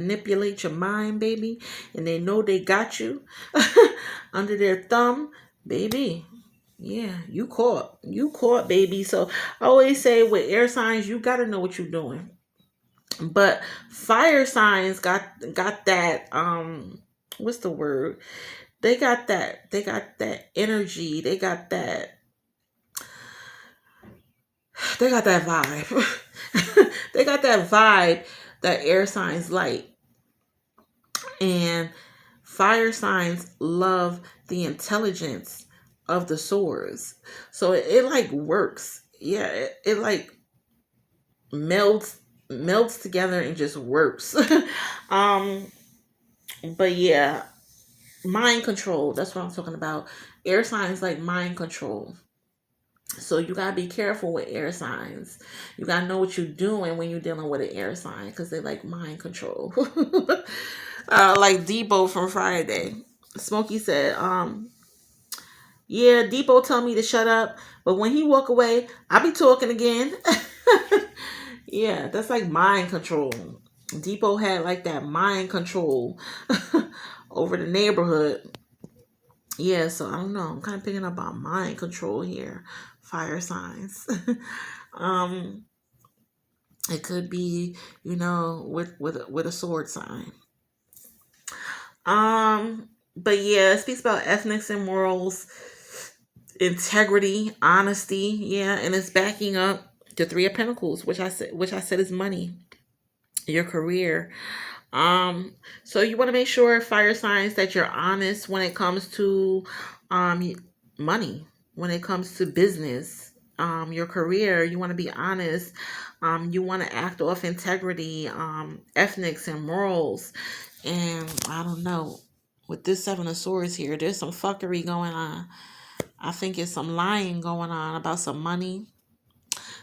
manipulate your mind, baby, and they know they got you under their thumb, baby. Yeah, you caught, baby. So I always say with air signs, you gotta know what you're doing. But fire signs got that what's the word? They got that energy. They got that vibe. They got that vibe that air signs like. And fire signs love the intelligence of the swords. So it like works. Yeah, it like melds melds together and just works. um but yeah, mind control, that's what I'm talking about. Air signs like mind control. So you gotta be careful with air signs. You gotta know what you're doing when you're dealing with an air sign because they like mind control. Like Debo from Friday. Smokey said, yeah, Debo tell me to shut up, but when he walk away, I be talking again. Yeah, that's like mind control. Depot had like that mind control over the neighborhood. Yeah, so I don't know. I'm kind of picking up on mind control here. Fire signs. um, it could be, with a sword sign. But yeah, it speaks about ethics and morals, integrity, honesty. Yeah, and it's backing up the Three of Pentacles, which I said is money, your career. So you want to make sure, fire signs, that you're honest when it comes to um money, when it comes to business, your career. You want to be honest. You want to act off integrity, ethics and morals. And I don't know. With this Seven of Swords here, there's some fuckery going on. I think it's some lying going on about some money.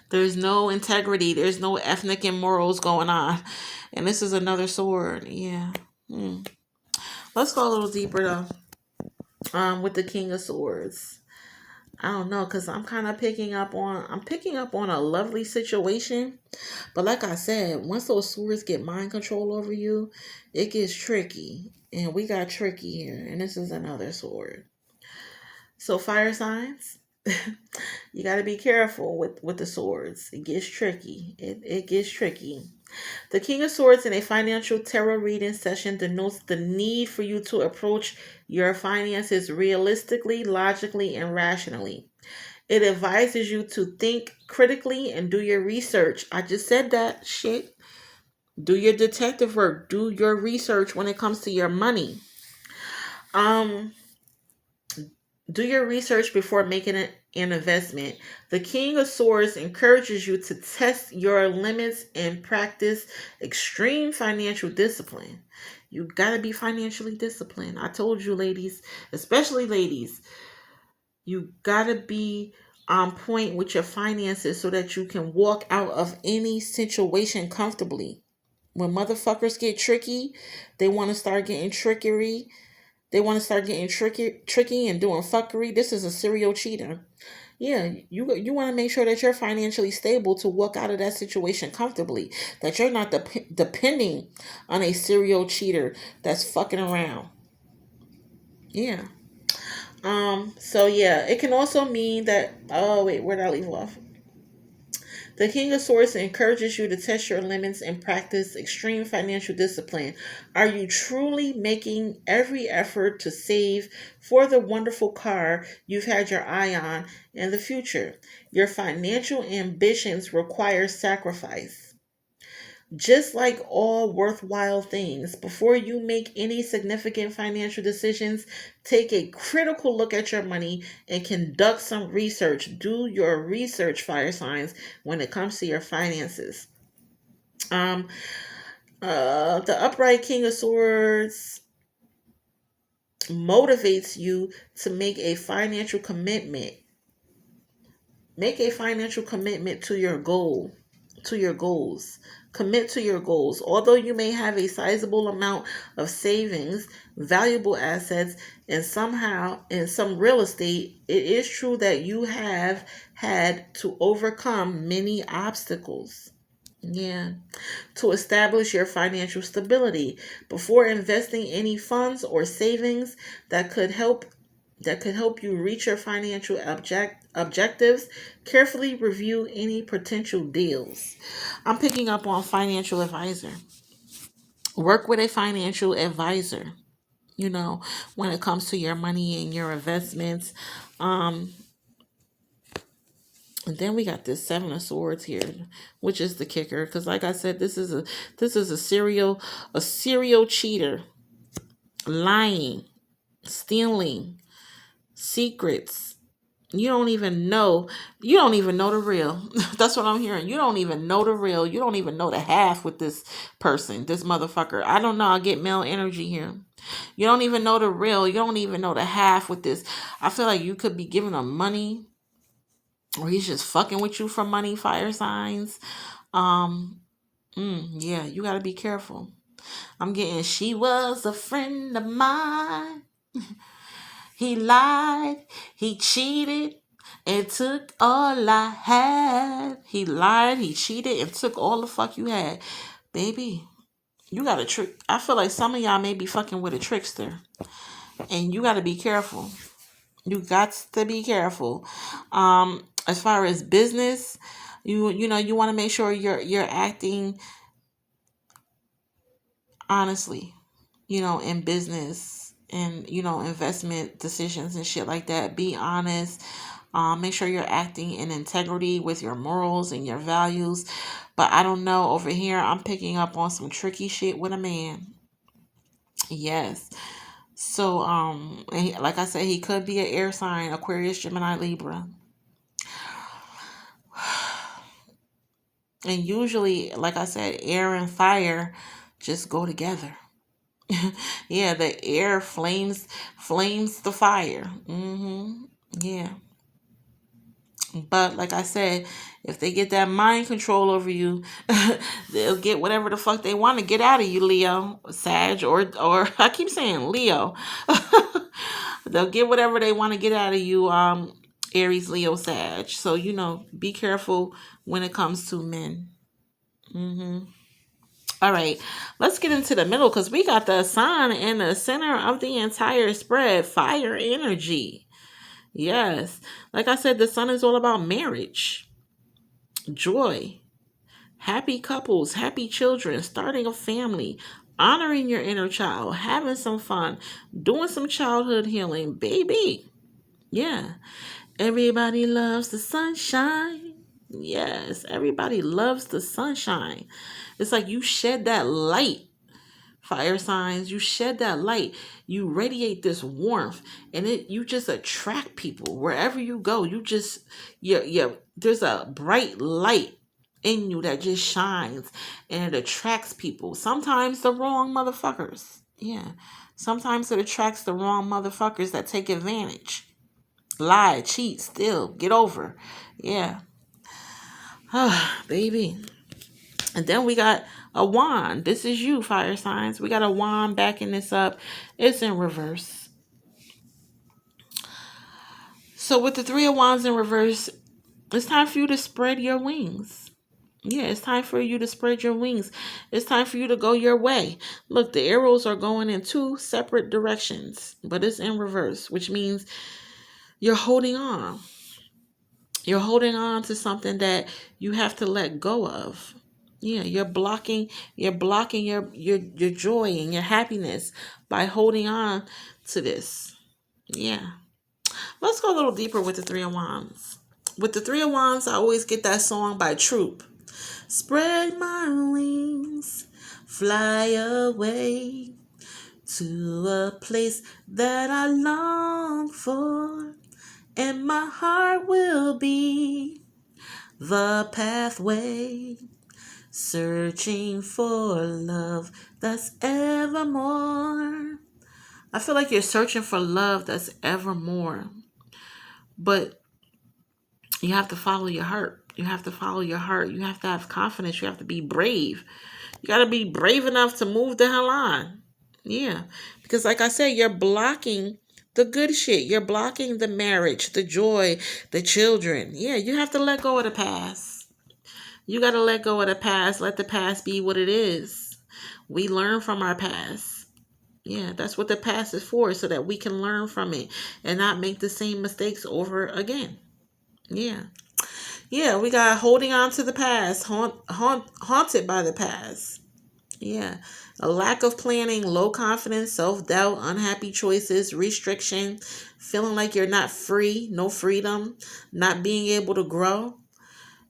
There's no integrity. There's no ethnic and morals going on. And this is another sword. Yeah. Hmm. Let's go a little deeper though. With the King of Swords. I don't know, cause I'm picking up on a lovely situation, but like I said, once those swords get mind control over you, it gets tricky, and we got tricky here, and this is another sword. So fire signs, you got to be careful with the swords. It gets tricky. It gets tricky. The King of Swords in a financial tarot reading session denotes the need for you to approach your finances realistically, logically, and rationally. It advises you to think critically and do your research. I just said that shit. Do your detective work. Do your research when it comes to your money. Um, do your research before making an investment. The King of Swords encourages you to test your limits and practice extreme financial discipline. You gotta be financially disciplined. I told you, ladies, especially ladies, you gotta be on point with your finances so that you can walk out of any situation comfortably. When motherfuckers get tricky, they want to start getting trickery. They want to start getting tricky and doing fuckery. This is a serial cheater. Yeah, you want to make sure that you're financially stable to walk out of that situation comfortably. That you're not depending on a serial cheater that's fucking around. Yeah. So yeah, it can also mean that, oh wait, where did I leave off? The King of Swords encourages you to test your limits and practice extreme financial discipline. Are you truly making every effort to save for the wonderful car you've had your eye on in the future? Your financial ambitions require sacrifice. Just like all worthwhile things, before you make any significant financial decisions, take a critical look at your money and conduct some research. Do your research, fire signs, when it comes to your finances. Um, the upright King of Swords motivates you to make a financial commitment. Make a financial commitment to your goal, to your goals. Commit to your goals. Although you may have a sizable amount of savings, valuable assets, and somehow in some real estate, it is true that you have had to overcome many obstacles. Yeah. To establish your financial stability before investing any funds or savings that could help you reach your financial objectives. Carefully review any potential deals. I'm picking up on financial advisor. Work with a financial advisor, you know, when it comes to your money and your investments. Um, and then we got this Seven of Swords here, which is the kicker. Because, like I said, this is a serial cheater, lying, stealing, secrets. You don't even know the real. That's what I'm hearing. You don't even know the real. You don't even know the half with this person, this motherfucker. I don't know. I get male energy here. You don't even know the real. You don't even know the half with this. I feel like you could be giving him money, or he's just fucking with you for money, fire signs. Um, yeah, you gotta be careful. I'm getting, she was a friend of mine. He lied, he cheated, and took all I had. He lied, he cheated, and took all the fuck you had. Baby, you got a trick. I feel like some of y'all may be fucking with a trickster. And you gotta be careful. You got to be careful. As far as business, you want to make sure you're acting honestly, in business and investment decisions and shit like that. Be honest. Make sure you're acting in integrity with your morals and your values. But I don't know, over here I'm picking up on some tricky shit with a man. Yes. So like I said, he could be an air sign, Aquarius, Gemini, Libra. And usually, like I said, air and fire just go together. Yeah, the air flames the fire. Yeah. But like I said, if they get that mind control over you, they'll get whatever the fuck they want to get out of you, Leo, Sag, or I keep saying Leo. They'll get whatever they want to get out of you, Aries, Leo, Sag. So be careful when it comes to men. All right, let's get into the middle because we got the sun in the center of the entire spread. Fire energy. Yes. Like I said, the sun is all about marriage, joy, happy couples, happy children, starting a family, honoring your inner child, having some fun, doing some childhood healing. Baby. Yeah. Everybody loves the sunshine. Yes, everybody loves the sunshine. It's like you shed that light, fire signs. You shed that light. You radiate this warmth, and you just attract people wherever you go. There's a bright light in you that just shines, and it attracts people. Sometimes the wrong motherfuckers. Yeah. Sometimes it attracts the wrong motherfuckers that take advantage. Lie, cheat, steal, get over. Yeah. Baby. And then we got a wand. This is you, fire signs. We got a wand backing this up. It's in reverse. So with the three of wands in reverse, it's time for you to spread your wings. Yeah, it's time for you to spread your wings. It's time for you to go your way. Look, the arrows are going in two separate directions, but it's in reverse, which means you're holding on. You're holding on to something that you have to let go of. Yeah, you're blocking your joy and your happiness by holding on to this. Yeah. Let's go a little deeper with the Three of Wands. With the Three of Wands, I always get that song by Troop. Spread my wings, fly away to a place that I long for, and my heart will be the pathway, searching for love that's evermore. I feel like you're searching for love that's evermore. But you have to follow your heart. You have to follow your heart. You have to have confidence. You have to be brave. You got to be brave enough to move the hell on. Yeah. Because like I said, you're blocking the good shit. You're blocking the marriage, the joy, the children. Yeah, you have to let go of the past. You got to let go of the past. Let the past be what it is. We learn from our past. Yeah, that's what the past is for, so that we can learn from it and not make the same mistakes over again. Yeah. Yeah, we got holding on to the past, haunted by the past. Yeah. A lack of planning, low confidence, self doubt, unhappy choices, restriction, feeling like you're not free, no freedom, not being able to grow.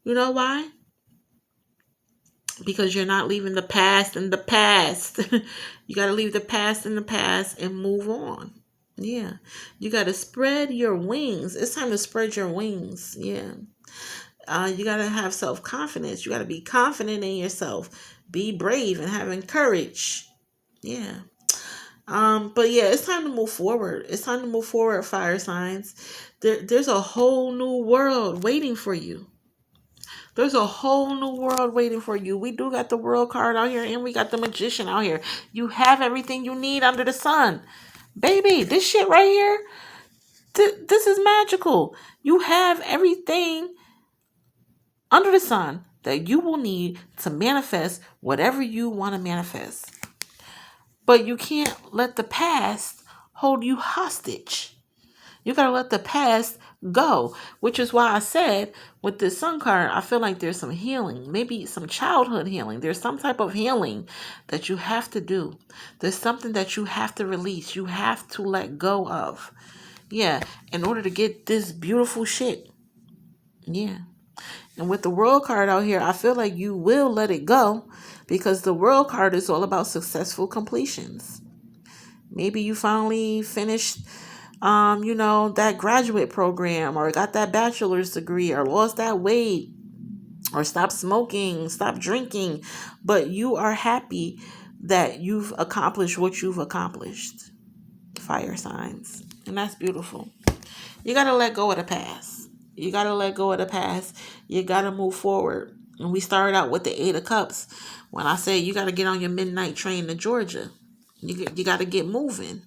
You know why? Because you're not leaving the past in the past. You got to leave the past in the past and move on. Yeah. You got to spread your wings. It's time to spread your wings. Yeah. You got to have self confidence. You got to be confident in yourself. Be brave and having courage. Yeah. But yeah, it's time to move forward. It's time to move forward, fire signs. There's a whole new world waiting for you. There's a whole new world waiting for you. We do got the world card out here and we got the magician out here. You have everything you need under the sun. Baby, this shit right here, this is magical. You have everything under the sun that you will need to manifest whatever you want to manifest. But you can't let the past hold you hostage. You got to let the past go, which is why I said with this sun card, I feel like there's some healing, maybe some childhood healing. There's some type of healing that you have to do. There's something that you have to release. You have to let go of. Yeah, in order to get this beautiful shit. Yeah. And with the world card out here, I feel like you will let it go because the world card is all about successful completions. Maybe you finally finished that graduate program or got that bachelor's degree or lost that weight or stopped smoking, stopped drinking, but you are happy that you've accomplished what you've accomplished. Fire signs. And that's beautiful. You got to let go of the past. You got to let go of the past. You got to move forward. And we started out with the 8 of Cups. When I say you got to get on your midnight train to Georgia. You got to get moving.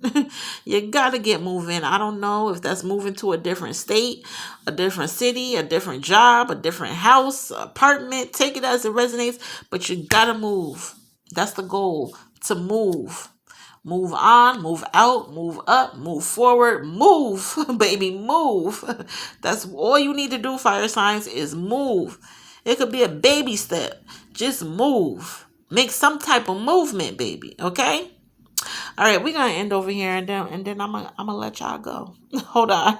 You got to get moving. I don't know if that's moving to a different state, a different city, a different job, a different house, apartment. Take it as it resonates, but you got to move. That's the goal, to move. Move on, move out, move up, move forward, move, baby, move. That's all you need to do, fire signs, is move. It could be a baby step. Just move. Make some type of movement, baby. Okay? All right, we're gonna end over here and then I'm gonna let y'all go. Hold on.